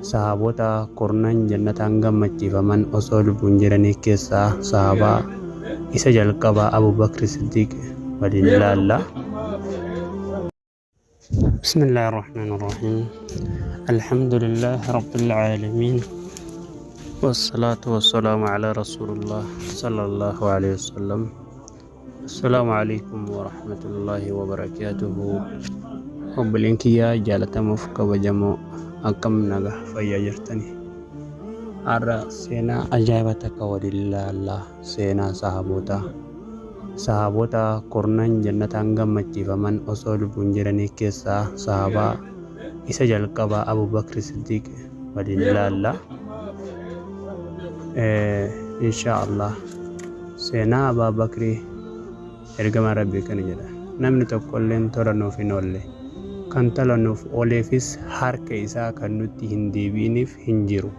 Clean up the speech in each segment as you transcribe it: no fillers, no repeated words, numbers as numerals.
sahaboota kurnan jannataan gammachiifaman osoo lubbuun jiranii keessaa sahabaa isa jalqabaa Abu Bakr Siddiq waliin ilaalla. Bismillahirrahmanirrahim. Alhamdulillahi rabbil alamin. Wassalatu wassalamu ala rasulillah sallallahu alaihi wasallam. Assalamualaikum warahmatullahi wabarakatuh. Obboleen kiyyaa jaalatamuuf kabajamoo akkam naga fayyaa jirtani. Har'a seenaa ajaa'ibaa takka waliin ilaalla. Seenaa sahaboota kurnan jannataan gammachiifaman osoo lubbuun jiranii keessaa sahabaa isa jalqabaa Abu Bakr Siddiq waliin ilaalla. Inshaallah seenaa Abu Bakr ergama Rabbii kana jedha. Namni tokkolleen tola nuuf hin oolle, kan tola nuuf ooleefis harka isaa kan nutti hin deebiiniif hin jiru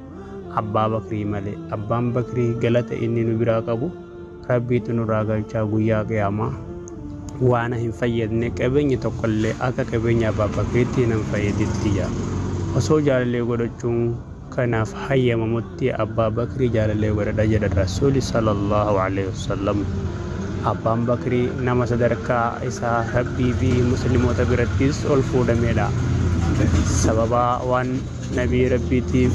Abbaa Bakrii malee. Abbaan Bakrii galata inni nu biraa qabu Rabbiitu nurraa galchaa guyyaa qiyaamaa. Waan hin fayyadne qabeenyi tokkollee akka qabeenya Abbaa Bakriitti hin fayyaditti jira. Osoo jaalallee godhachuun kanaaf hayyamamutti Abbaa Bakrii jaalallee godhadha jedha Rasuuli sallallahu alaihi wasallam. Abbaan Bakrii nama sadarkaa isaa Rabbii fi musliimoota birattis ol fuudhamedha. Sababa waan Nabii Rabbiitiif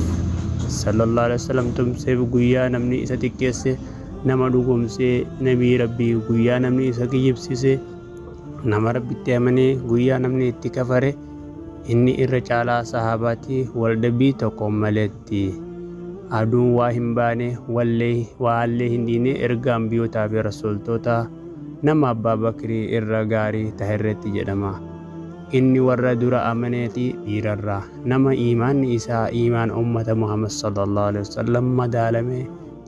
sallallahu alaihi wasallam tumseef guyyaa namni isa xiqqeesse, nama dhugumsee Nabii Rabbii guyyaa namni isa kiyyibsise, nama Rabbitti amanee guyyaa namni itti kafare, inni irra caalaa sahabaati waldhabbii tokko maleetti. Aduun waa hin baane waallee hin dhiine erga ambiyootaa fi rasuultota nama Abbaa Bakrii irra gaarii taherretti jedhama. Inni warra dura amaneeti dhiirarraa nama iimaanni isaa iimaan ummata Muhammad sallallahu alaihi wasallam madaalame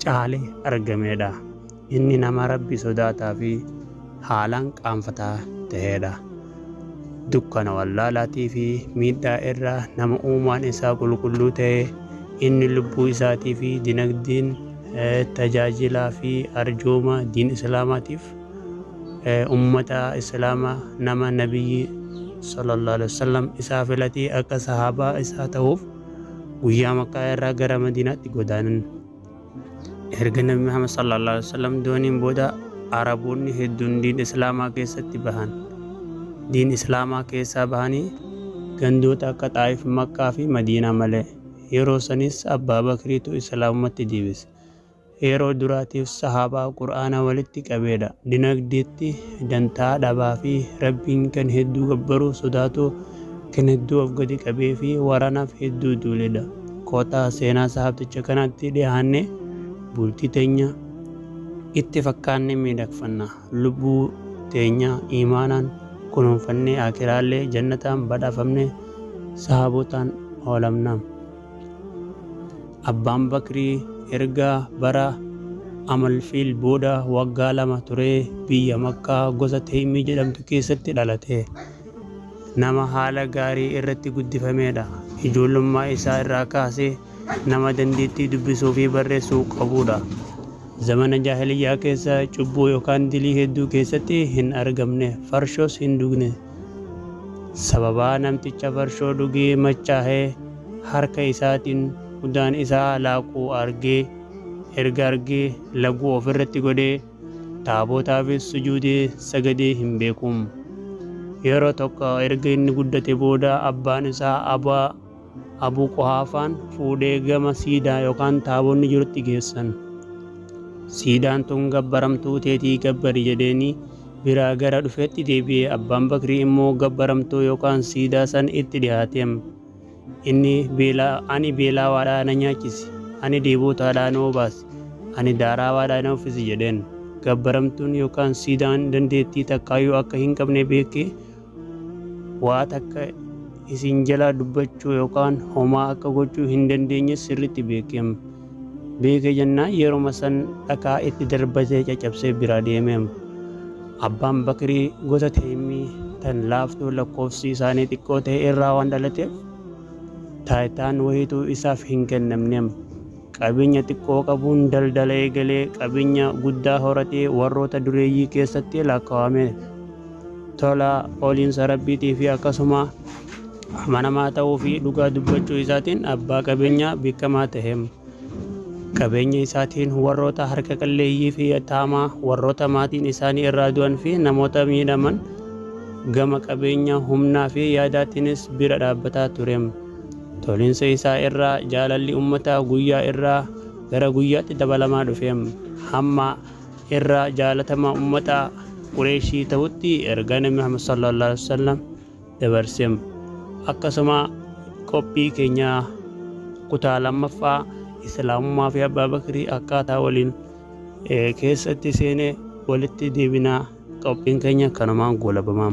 caale argamedha. Inni nama Rabbi sodaataa fi haalaan qaanfataa tahedha. Dukkana wallaalaatii fi miidhaa irraa nama uumaan isaa qulqulluu ta'e, inni lubbuu isaatii fi dinagdeen tajaajilaa fi arjooma diin islaamaatiif ummata islaamaa nama nabiyyi sallallahu alaihi wasallam isaa filatee akka sahabaa isaa ta'uuf guyyaa Makkaa irraa gara Madiinaatti godaanan. Erga Nabi Muhammad sallallahu alaihi wasallam dooniin booda Araboonni hedduun diin islaamaa keessatti bahan. Diin islaamaa keessaa bahanii gandoota akka Xaayif, Makkaa fi Madiinaa malee. Yeroo sanis Abbaa Bakriitu islaamumatti deebise. Yeroo duraatiif sahabaa qur'aana walitti qabeedha. Dinagdeetti dantaa dhabaa fi Rabbiin kan hedduu gabbaruu sodaatu kan hedduu of gadi qabee fi waraanaaf hedduu duuledha. Kootaa seenaa sahabticha kanaatti dhiyaanne bultii teenya itti fakkaanne miidhagfanna. Lubbuu teenya iimaanaan kunuunfannee akiraallee jannataan badhaafamne sahabootaan oolamna. Abbaan Bakrii erga bara Amalfiil booda waggaa 2 turee biyya Makkaa gosa Taymii jedhamtu keessatti dhalate. Nama haala gaarii irratti guddifamedha. Ijoollummaa isaa irraa kaasee nama dandeettii dubbisuu fi barreessuu qabudha. Zamana jaahiliyyaa keessa cubbuu yookaan dilii hedduu keessatti hin argamne, farshoos hin dhugne. Sababaa namticha farshoo dhugee machaa'ee harka isaatiin udaan isaa laaquu erga argee laguu ofirratti godhee taabootaafis sujuudee sagadee hin beekum. Yeroo tokko erga inni guddate booda abbaan isaa Abuu Quhaafaan fuudhee gama siidaa yookaan taaboonni jirutti geessan. Siidaan tun gabbaramtuu teetii gabbari jedheeni biraa gara dhufeetti deebi'ee Abbaan Bakrii immoo gabbaramtuu yookaan siidaa san itti dhiyaateem. Inni ani beelaawaadhaa na nyaachisi, ani deebootaadhaa na obaasi, ani daaraawaadhaa na uffisi jedheen. Gabbaramtuun yookaan siidaan dandeettii takkaayyuu akka hin qabne beekee waa takka isin jala dubbachuu yookaan homaa akka gochuu hin dandeenye sirriitti beekeem. Beekee jennaan yeruma san dhakaa itti darbatee caccabsee bira deemeem. Abbaan Bakrii gosa Taymii tan laaftuu lakkoofsi isaanii xiqqoo ta'e irraa waan dhalateef taayitaan wayiituu isaaf hin kennamneem. Qabeenya xiqqoo qabuun daldala eegalee qabeenya guddaa horatee warroota dureeyyii keessatti lakkaawame. Tola oliinsa Rabbiitii fi akkasuma amanamaa ta'uu fi dhugaa dubbachuu isaatiin abbaa qabeenyaa beekamaa ta'eem. Qabeenya isaatiin warroota harka qalleeyyii fi taamaa warroota maatiin isaanii irraa du'an fi namoota miidhaman gama qabeenya humnaa fi yaadaatiinis bira dhaabbataa tureem. Toliinsa isaa irraa jaalalli uummataa guyyaa irraa gara guyyaatti dabalamaa dhufeem. Hamma irraa jaalatamaa uummataa Qureeshii ta'utti ergaa Nabi Muhammad sallallahu alaihi wasallam dabarseem. Akkasuma qophii keenya kutaa lammaffaa islaamummaa fi abbaa bakrii akkaataa waliin keessatti seenee walitti deebinaa. Qophiin keenya kanumaan goolabamaa.